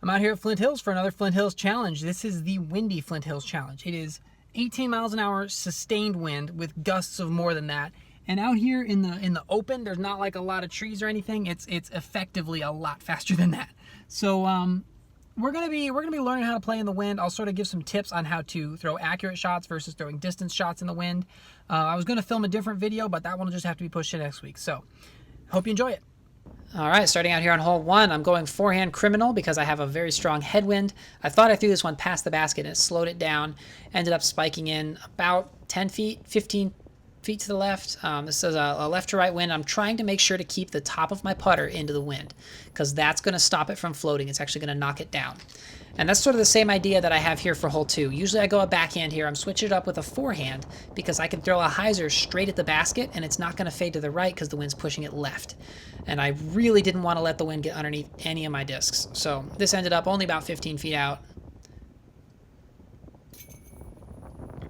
I'm out here at Flint Hills for another Flint Hills challenge. This is the windy Flint Hills challenge. It is 18 miles an hour sustained wind with gusts of more than that. And out here in the open, there's not like a lot of trees or anything. It's effectively a lot faster than that. So we're gonna be learning how to play in the wind. I'll sort of give some tips on how to throw accurate shots versus throwing distance shots in the wind. I was gonna film a different video, but that one will just have to be pushed to next week. So hope you enjoy it. All right, starting out here on hole 1, I'm going forehand criminal because I have a very strong headwind. I thought I threw this one past the basket and it slowed it down. Ended up spiking in about 10 feet, 15 feet to the left. This is a left to right wind. I'm trying to make sure to keep the top of my putter into the wind because that's going to stop it from floating. It's actually going to knock it down. And that's sort of the same idea that I have here for hole 2. Usually I go a backhand here. I'm switching it up with a forehand because I can throw a hyzer straight at the basket and it's not going to fade to the right because the wind's pushing it left. And I really didn't want to let the wind get underneath any of my discs. So this ended up only about 15 feet out.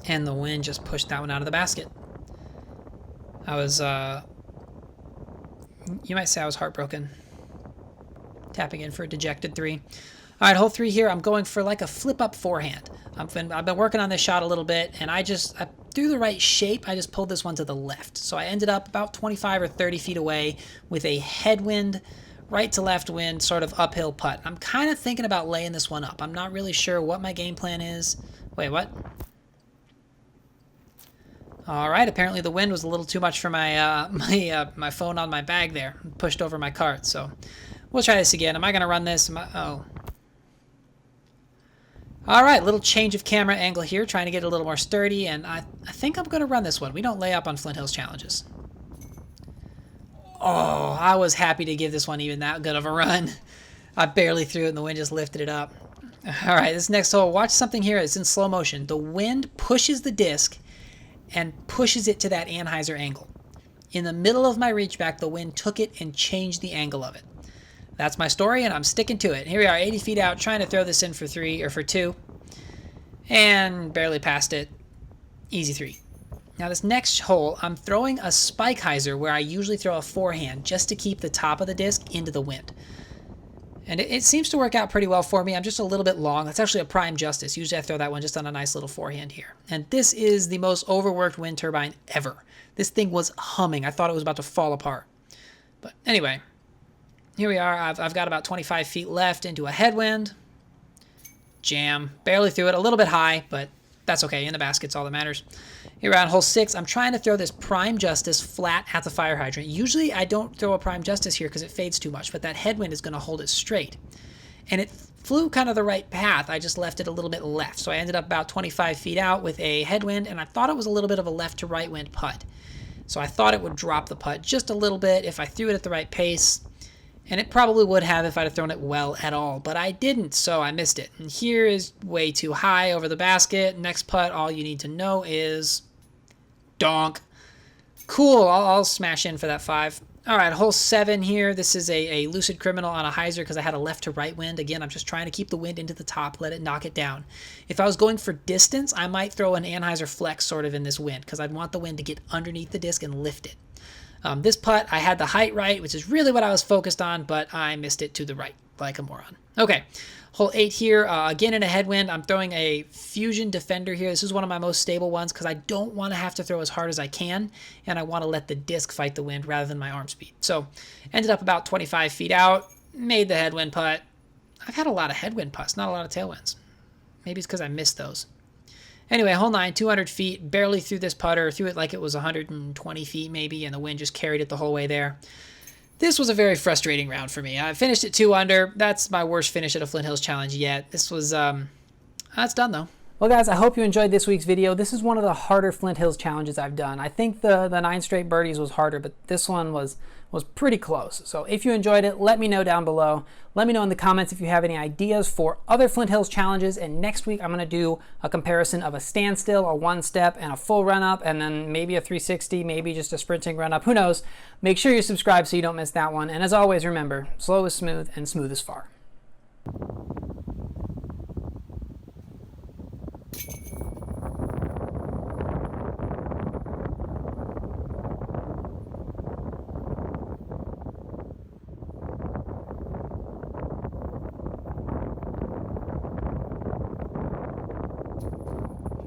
And the wind just pushed that one out of the basket. I was, you might say I was heartbroken. Tapping in for a dejected 3. All right, hole 3 here, I'm going for like a flip-up forehand. I've been working on this shot a little bit, and I threw the right shape. I just pulled this one to the left. So I ended up about 25 or 30 feet away with a headwind, right to left wind, sort of uphill putt. I'm kind of thinking about laying this one up. I'm not really sure what my game plan is. Wait, what? All right, apparently the wind was a little too much for my my phone on my bag there. Pushed over my cart, so we'll try this again. Am I going to run this? Oh. All right, little change of camera angle here, trying to get a little more sturdy, and I think I'm going to run this one. We don't lay up on Flint Hills challenges. Oh, I was happy to give this one even that good of a run. I barely threw it, and the wind just lifted it up. All right, this next hole, watch something here. It's in slow motion. The wind pushes the disc and pushes it to that anhyzer angle. In the middle of my reach back, the wind took it and changed the angle of it. That's my story, and I'm sticking to it. Here we are, 80 feet out, trying to throw this in for 3 or for 2, and barely passed it. Easy 3. Now this next hole, I'm throwing a spike hyzer where I usually throw a forehand just to keep the top of the disc into the wind. And it seems to work out pretty well for me. I'm just a little bit long. That's actually a prime justice. Usually I throw that one just on a nice little forehand here. And this is the most overworked wind turbine ever. This thing was humming. I thought it was about to fall apart. But anyway, here we are. I've got about 25 feet left into a headwind. Jam. Barely threw it. A little bit high, but that's okay. In the basket's all that matters. Here we're on hole 6. I'm trying to throw this prime justice flat at the fire hydrant. Usually I don't throw a prime justice here because it fades too much, but that headwind is going to hold it straight. And it flew kind of the right path. I just left it a little bit left. So I ended up about 25 feet out with a headwind, and I thought it was a little bit of a left to right wind putt. So I thought it would drop the putt just a little bit if I threw it at the right pace. And it probably would have if I'd have thrown it well at all, but I didn't, so I missed it. And here is way too high over the basket. Next putt, all you need to know is donk. Cool, I'll smash in for that 5. All right, hole 7 here. This is a lucid criminal on a hyzer because I had a left to right wind. Again, I'm just trying to keep the wind into the top, let it knock it down. If I was going for distance, I might throw an anhyzer flex sort of in this wind because I'd want the wind to get underneath the disc and lift it. This putt, I had the height right, which is really what I was focused on, but I missed it to the right, like a moron. Okay, hole 8 here, again in a headwind. I'm throwing a Fusion Defender here. This is one of my most stable ones because I don't want to have to throw as hard as I can, and I want to let the disc fight the wind rather than my arm speed. So, ended up about 25 feet out, made the headwind putt. I've had a lot of headwind putts, not a lot of tailwinds. Maybe it's because I missed those. Anyway, hole 9, 200 feet, barely threw this putter, threw it like it was 120 feet maybe, and the wind just carried it the whole way there. This was a very frustrating round for me. I finished at 2 under. That's my worst finish at a Flint Hills challenge yet. This was, that's done though. Well guys, I hope you enjoyed this week's video. This is one of the harder Flint Hills challenges I've done. I think the 9 straight birdies was harder, but this one was pretty close. So if you enjoyed it, let me know down below. Let me know in the comments if you have any ideas for other Flint Hills challenges, and next week I'm going to do a comparison of a standstill, a 1-step, and a full run-up, and then maybe a 360, maybe just a sprinting run-up, who knows. Make sure you subscribe so you don't miss that one, and as always, remember, slow is smooth and smooth is far.